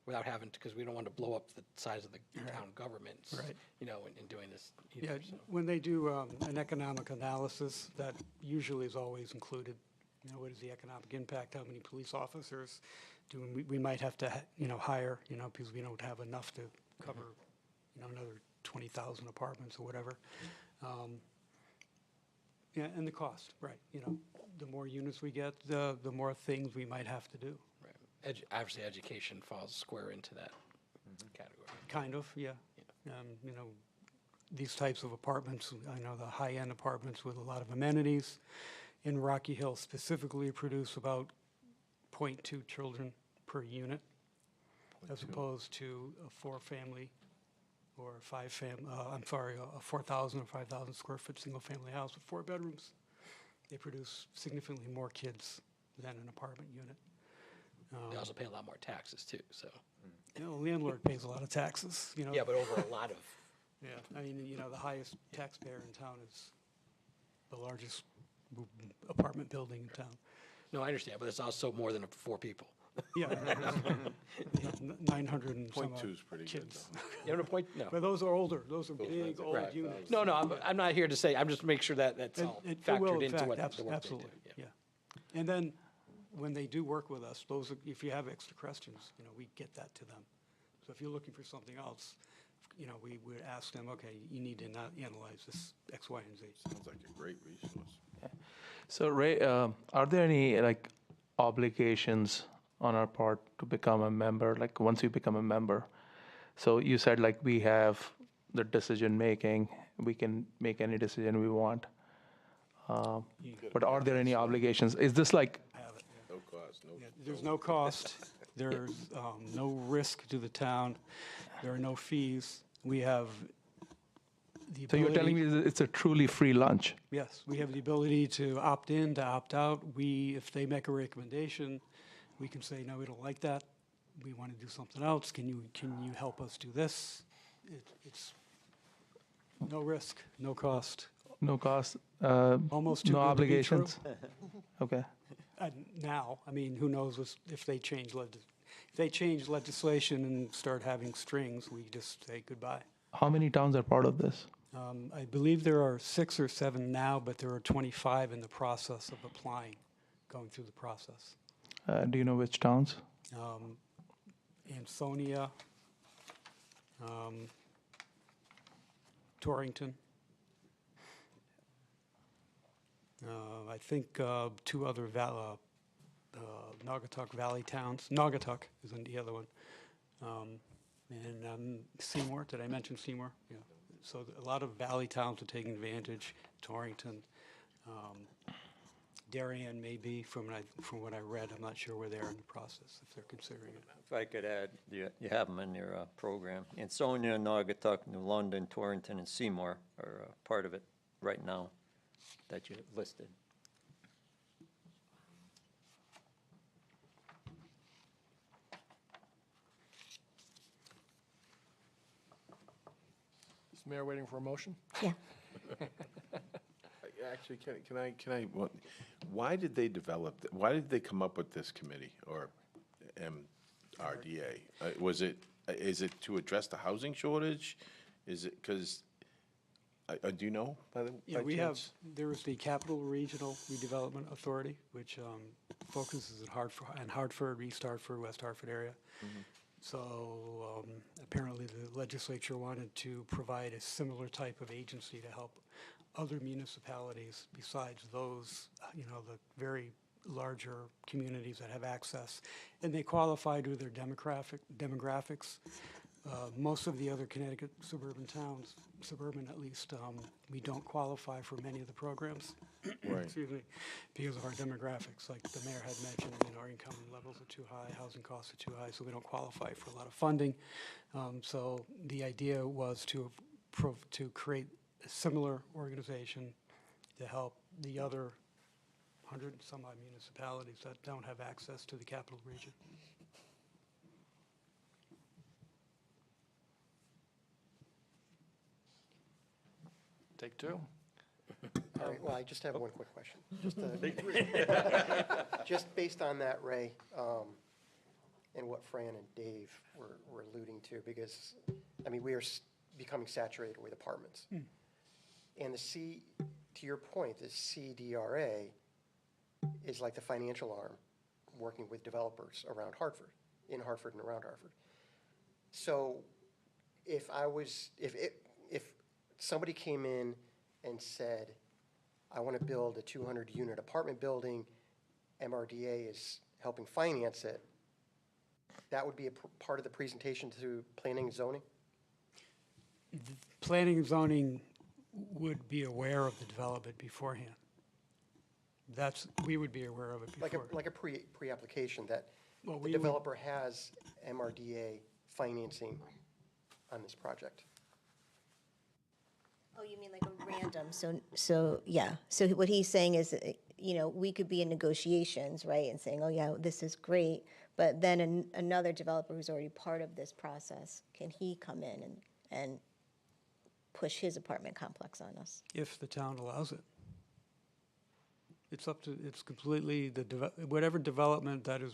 without having to, because we don't want to blow up the size of the town governments, Right. in doing this either. Yeah, so. when they do an economic analysis, that usually is always included. You know, what is the economic impact? How many police officers do we might have to, hire, because we don't have enough to cover, another 20,000 apartments or whatever. Yeah, and the cost, right. The more units we get, the more things we might have to do. Right. Obviously, education falls square into that category. Kind of, yeah. These types of apartments, I know the high-end apartments with a lot of amenities in Rocky Hill specifically produce about 0.2 children per unit, as opposed to a 4-family or a 4,000 or 5,000 square foot single-family house with 4 bedrooms. They produce significantly more kids than an apartment unit. They also pay a lot more taxes too, so. The landlord pays a lot of taxes, Yeah, but over a lot of. Yeah, I mean, the highest taxpayer in town is the largest apartment building in town. No, I understand, but it's also more than 4 people. Yeah. 900 and some Point odd two's pretty good, kids. You have a point? No. But those are older, those are big, old Right. units. No, I'm not here to say, I'm just making sure that that's all It will factored into affect, what the work they do. absolutely, yeah. And then, when they do work with us, if you have extra questions, we get that to them. So if you're looking for something else, we would ask them, okay, you need to analyze this X, Y, and Z. Sounds like a great resource. So Ray, are there any obligations on our part to become a member? Like once we become a member, so you said we have the decision making, we can make any decision we want. But are there any obligations? Is this Have it, No cost, no. yeah. There's no cost, there's no risk to the town, there are no fees. We have the ability. So you're telling me that it's a truly free lunch? Yes, we have the ability to opt in, to opt out. If they make a recommendation, we can say, no, we don't like that. We want to do something else. Can you help us do this? It's no risk, no cost. No cost, Almost too no good to be true. obligations? Okay. Now, who knows if they change legislation and start having strings, we just say goodbye. How many towns are part of this? I believe there are 6 or 7 now, but there are 25 in the process of applying, going through the process. Do you know which towns? Ansonia, Torrington. I think 2 other Naugatuck Valley towns. Naugatuck is the other one. And Seymour, did I mention Seymour? Yeah. So a lot of valley towns are taking advantage. Torrington, Darien maybe, from what I read. I'm not sure where they are in the process, if they're considering it. If I could add, you have them in your program. Ansonia, Naugatuck, New London, Torrington, and Seymour are part of it right now that you listed. Is the mayor waiting for a motion? Yeah. Actually, can I, why did they why did they come up with this committee or MRDA? Is it to address the housing shortage? Is it, because, do you know by Yeah, we have, chance? there is the Capital Regional Redevelopment Authority, which focuses on Hartford, East Hartford, West Hartford area. So apparently the legislature wanted to provide a similar type of agency to help other municipalities besides those, the very larger communities that have access. And they qualify to their demographics. Most of the other Connecticut suburban towns, suburban at least, we don't qualify for many of the programs. Right. Excuse me, because of our demographics. Like the mayor had mentioned, our income levels are too high, housing costs are too high, so we don't qualify for a lot of funding. So the idea was to create a similar organization to help the other 100 and some odd municipalities that don't have access to the capital region. Take 2. All right, well, I just have one quick question. Just based on that, Ray, and what Fran and Dave were alluding to, because, we are becoming saturated with apartments. And to your point, the CDRA is like the financial arm working with developers around Hartford, in Hartford and around Hartford. So if somebody came in and said, I want to build a 200-unit apartment building, MRDA is helping finance it, that would be a part of the presentation to planning and zoning? Planning and zoning would be aware of the development beforehand. We would be aware of it before. Like a pre-application that Well, the we would- developer has MRDA financing on this project. Oh, you mean like a random, yeah. So what he's saying is, we could be in negotiations, right, and saying, oh, yeah, this is great, but then another developer who's already part of this process, can he come in and push his apartment complex on us? If the town allows it. It's up to, it's completely, whatever development that is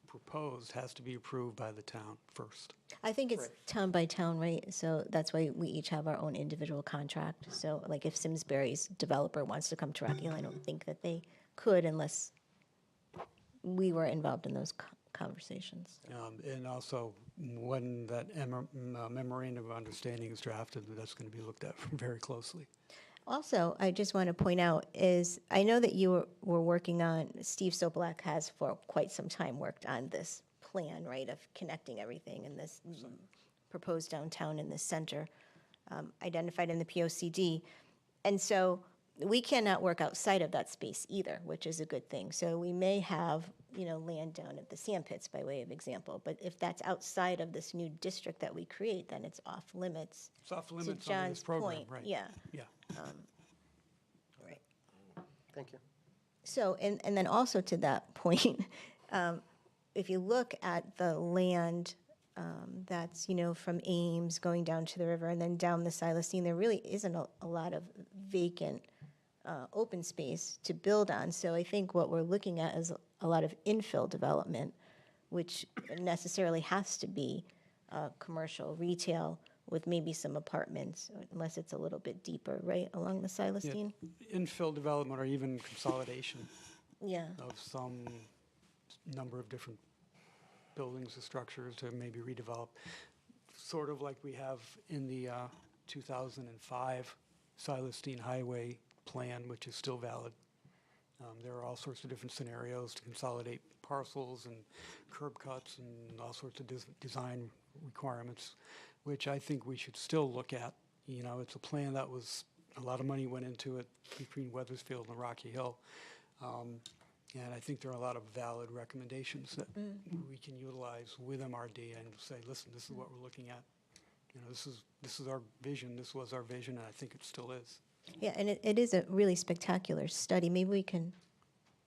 proposed has to be approved by the town first. I think it's town by town, right? So that's why we each have our own individual contract. So like if Simsbury's developer wants to come to Rocky Hill, I don't think that they could unless we were involved in those conversations. And also, when that memorandum of understanding is drafted, that's going to be looked at very closely. Also, I just want to point out is, I know that you were working on, Steve Sobolak has for quite some time worked on this plan, right, of connecting everything in this proposed downtown in the center, identified in the POCD. And so we cannot work outside of that space either, which is a good thing. So we may have, land down at the sand pits by way of example. But if that's outside of this new district that we create, then it's off limits. It's off To limits under this John's program, point, right? yeah. Yeah. Right. Thank you. So, and then also to that point, if you look at the land that's, from Ames going down to the river and then down the Silestine, there really isn't a lot of vacant open space to build on. So I think what we're looking at is a lot of infill development, which necessarily has to be commercial, retail, with maybe some apartments, unless it's a little bit deeper, right, along the Silestine? Infill development or even consolidation Yeah. of some number of different buildings or structures to maybe redevelop, sort of like we have in the 2005 Silestine Highway plan, which is still valid. There are all sorts of different scenarios to consolidate parcels and curb cuts and all sorts of design requirements, which I think we should still look at. It's a plan that was, a lot of money went into it between Weathersfield and Rocky Hill. And I think there are a lot of valid recommendations that we can utilize with MRD and say, listen, this is what we're looking at. This is our vision, this was our vision, and I think it still is. Yeah, and it is a really spectacular study. Maybe we can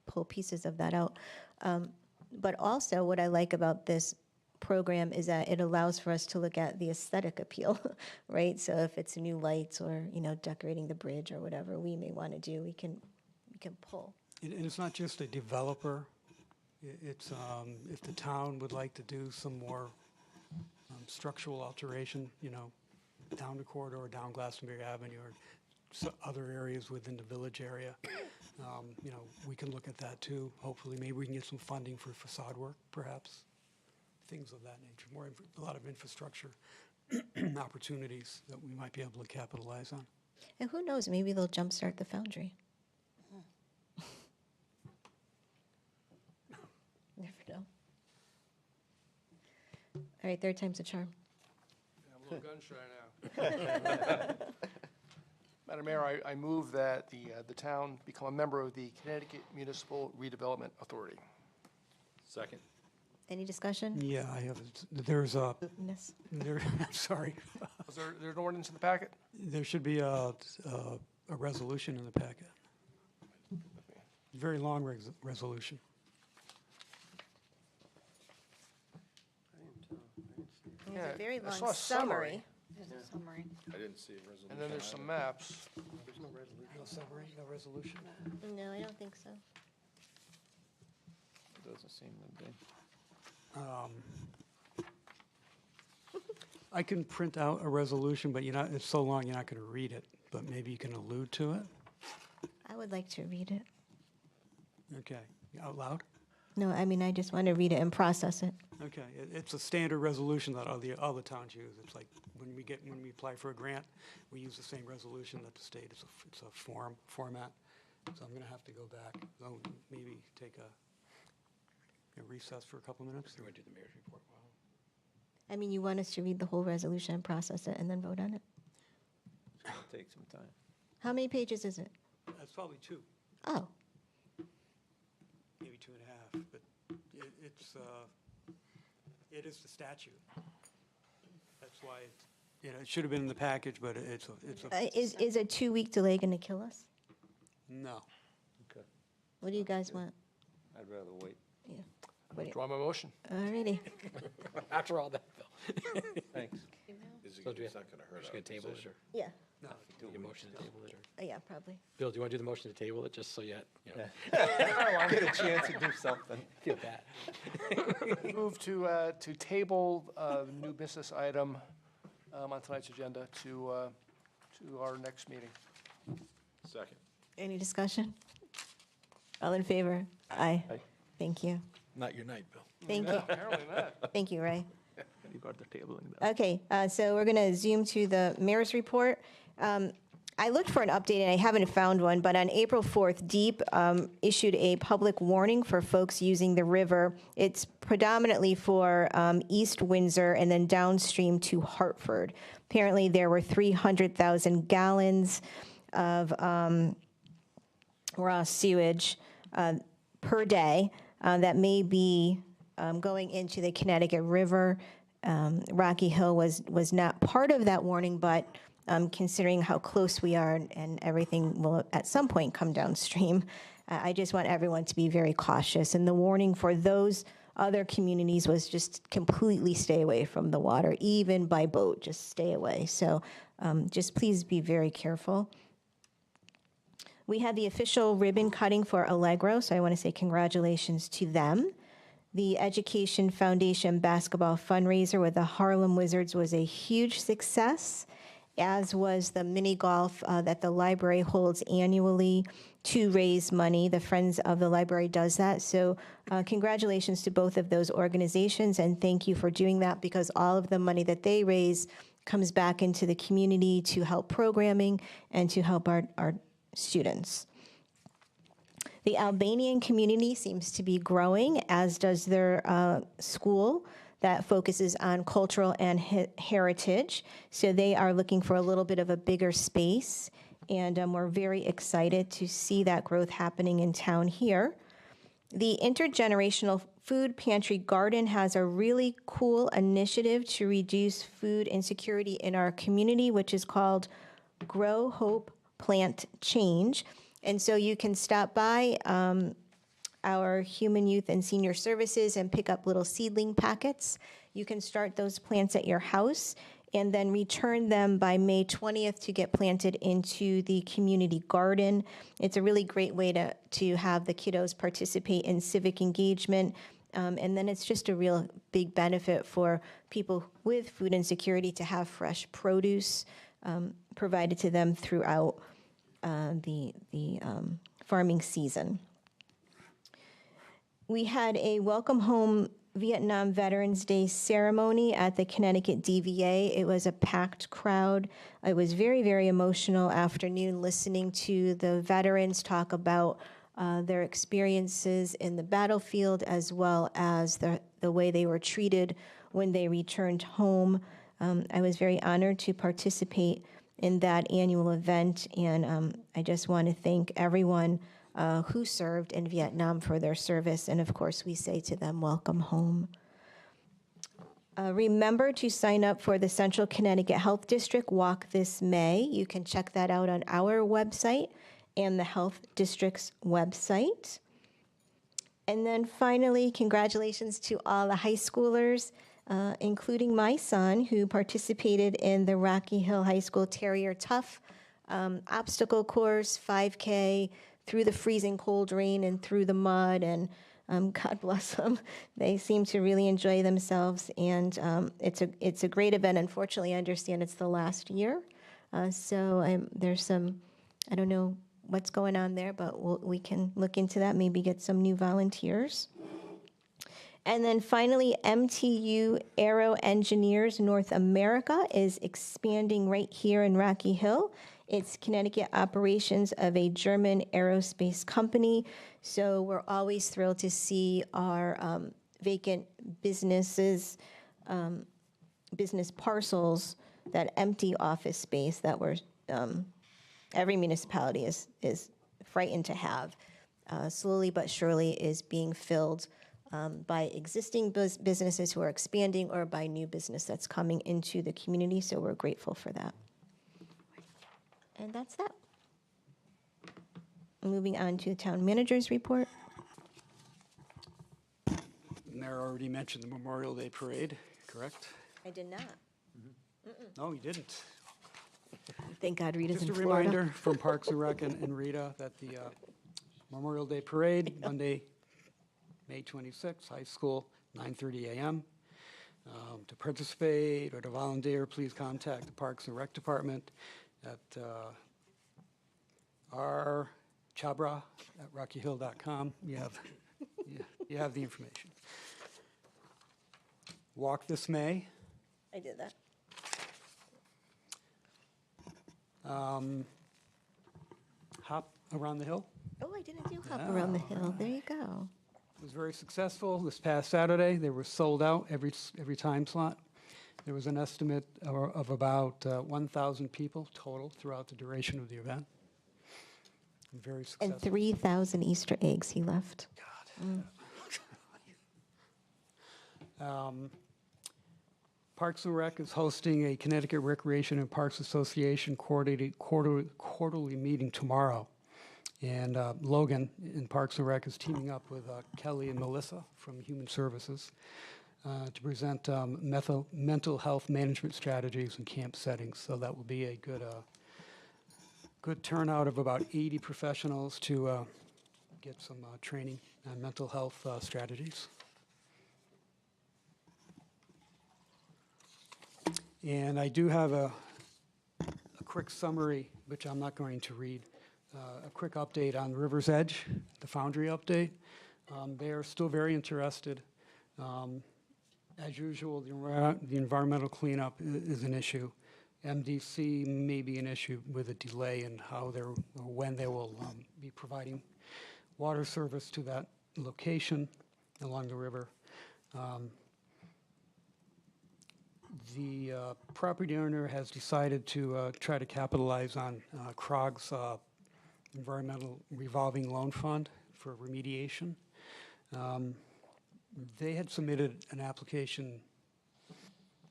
pull pieces of that out. But also, what I like about this program is that it allows for us to look at the aesthetic appeal, right? So if it's new lights or, decorating the bridge or whatever we may want to do, we can pull. And it's not just a developer. It's, if the town would like to do some more structural alteration, down the corridor, down Glastonbury Avenue, or other areas within the village area, we can look at that too. Hopefully, maybe we can get some funding for facade work, perhaps. Things of that nature, a lot of infrastructure opportunities that we might be able to capitalize on. And who knows, maybe they'll jumpstart the foundry. Never know. All right, third time's a charm. I'm a little gun shy now. Madam Mayor, I move that the town become a member of the Connecticut Municipal Redevelopment Authority. Second. Any discussion? Yeah, I have, there's a, Yes. I'm sorry. Was there an ordinance in the packet? There should be a resolution in the packet. Very long resolution. It's a very I long saw a summary. Summary. I didn't see a resolution. And then there's some maps. No summary, no resolution? No, I don't think so. Doesn't seem to be. I can print out a resolution, but it's so long, you're not going to read it, but maybe you can allude to it? I would like to read it. Okay, out loud? No, I mean, I just want to read it and process it. Okay, it's a standard resolution that all the towns use. It's like when we apply for a grant, we use the same resolution that the state, it's a format. So I'm going to have to go back, maybe take a recess for a couple minutes. Do the mayor's report? Wow. I mean, you want us to read the whole resolution and process it and then vote on it? It'll take some time. How many pages is it? That's probably 2, Oh, maybe 2.5, but it is the statute. That's why, it should have been in the package, but it's a, is a 2-week delay going to kill us? no. Okay. What do you guys want? I'd rather wait. Yeah. What do Draw my motion. All righty. After all that, Bill. Thanks. Is it- So do we It's have- not gonna hurt Just our gonna table it, position. or? Yeah. Do you motion to table it, or? Yeah, probably. Bill, do you want to do the motion to table it, just so you know? Get a chance to do something. Feel bad. Move to table the new business item on tonight's agenda to our next meeting. Second. Any discussion? All in favor? Aye. Thank you. Not your night, Bill. Thank you. Apparently not. Thank you, Ray. You got the tabling there. Okay, so we're going to zoom to the mayor's report. I looked for an update and I haven't found one, but on April 4th, DEEP issued a public warning for folks using the river. It's predominantly for East Windsor and then downstream to Hartford. Apparently, there were 300,000 gallons of raw sewage per day that may be going into the Connecticut River. Rocky Hill was not part of that warning, but considering how close we are and everything will at some point come downstream, I just want everyone to be very cautious. And the warning for those other communities was just completely stay away from the water, even by boat, just stay away. So just please be very careful. We had the official ribbon cutting for Allegro, so I want to say congratulations to them. The Education Foundation basketball fundraiser with the Harlem Wizards was a huge success, as was the mini golf that the library holds annually to raise money. The Friends of the Library does that. So congratulations to both of those organizations, and thank you for doing that, because all of the money that they raise comes back into the community to help programming and to help our students. The Albanian community seems to be growing, as does their school that focuses on cultural and heritage. So they are looking for a little bit of a bigger space, and we're very excited to see that growth happening in town here. The Intergenerational Food Pantry Garden has a really cool initiative to reduce food insecurity in our community, which is called Grow Hope Plant Change. And so you can stop by our Human Youth and Senior Services and pick up little seedling packets. You can start those plants at your house and then return them by May 20th to get planted into the community garden. It's a really great way to have the kiddos participate in civic engagement. And then it's just a real big benefit for people with food insecurity to have fresh produce provided to them throughout the farming season. We had a Welcome Home Vietnam Veterans Day ceremony at the Connecticut DVA. It was a packed crowd. It was very, very emotional afternoon listening to the veterans talk about their experiences in the battlefield, as well as the way they were treated when they returned home. I was very honored to participate in that annual event, and I just want to thank everyone who served in Vietnam for their service, and of course we say to them, welcome home. Remember to sign up for the Central Connecticut Health District Walk this May. You can check that out on our website and the Health District's website. And then finally, congratulations to all the high schoolers, including my son, who participated in the Rocky Hill High School Terrier Tough obstacle course, 5K, through the freezing cold rain and through the mud, and God bless them. They seem to really enjoy themselves, and it's a great event. Unfortunately, I understand it's the last year, so there's some, I don't know what's going on there, but we can look into that, maybe get some new volunteers. And then finally, MTU Aero Engineers North America is expanding right here in Rocky Hill. It's Connecticut operations of a German aerospace company. So we're always thrilled to see our vacant businesses, business parcels, that empty office space that we're, every municipality is frightened to have, slowly but surely is being filled by existing businesses who are expanding or by new business that's coming into the community. So we're grateful for that. And that's that. Moving on to the town manager's report. Mayor already mentioned the Memorial Day Parade, correct? I did not. No, you didn't. Thank God Rita's in Just a Florida. reminder from Parks and Rec and Rita that the Memorial Day Parade, Monday, May 26th, high school, 9:30 a.m. To participate or to volunteer, please contact the Parks and Rec Department at rchabra@rockyhill.com. You have the information. Walk this May. I did that. Hop around the hill. Oh, I didn't do Hop Around the Hill. There you go. It was very successful this past Saturday. They were sold out every time slot. There was an estimate of about 1,000 people total throughout the duration of the event. Very successful. And 3,000 Easter eggs he left. Parks and Rec is hosting a Connecticut Recreation and Parks Association quarterly meeting tomorrow. And Logan in Parks and Rec is teaming up with Kelly and Melissa from Human Services to present mental health management strategies in camp settings. So that will be a good turnout of about 80 professionals to get some training on mental health strategies. And I do have a quick summary, which I'm not going to read, a quick update on River's Edge, the Foundry update. They are still very interested. As usual, the environmental cleanup is an issue. MDC may be an issue with a delay in how or when they will be providing water service to that location along the river. The property owner has decided to try to capitalize on CROG's Environmental Revolving Loan Fund for remediation. They had submitted an application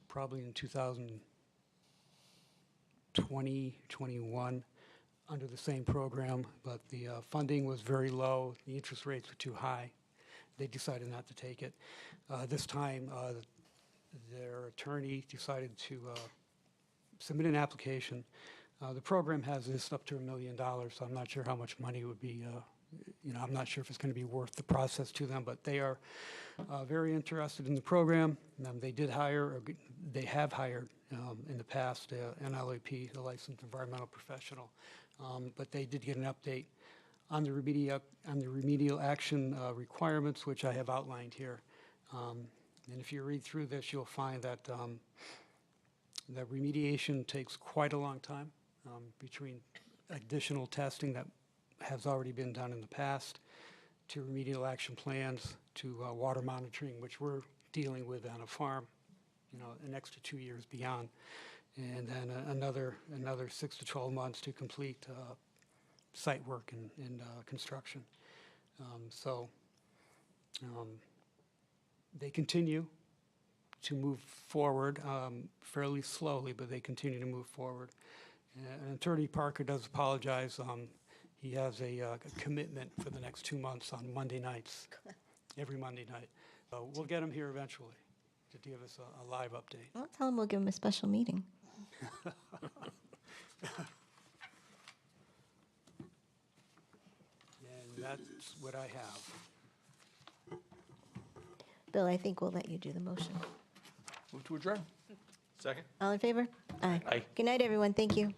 probably in 2020, 21 under the same program, but the funding was very low, the interest rates were too high. They decided not to take it. This time, their attorney decided to submit an application. The program has this up to $1 million, so I'm not sure how much money would be, I'm not sure if it's going to be worth the process to them, but they are very interested in the program. They have hired in the past an LAP, a licensed environmental professional, but they did get an update on the remedial action requirements, which I have outlined here. And if you read through this, you'll find that that remediation takes quite a long time between additional testing that has already been done in the past, to remedial action plans, to water monitoring, which we're dealing with on a farm, an extra 2 years beyond, and then another 6 to 12 months to complete site work and construction. They continue to move forward fairly slowly, but they continue to move forward. And Attorney Parker does apologize. He has a commitment for the next 2 months on Monday nights, every Monday night. So we'll get him here eventually to give us a live update. Well, tell him we'll give him a special meeting. And that's what I have. Bill, I think we'll let you do the motion. Move to adjourn. Second? All in favor? Aye. Aye. Good night, everyone. Thank you.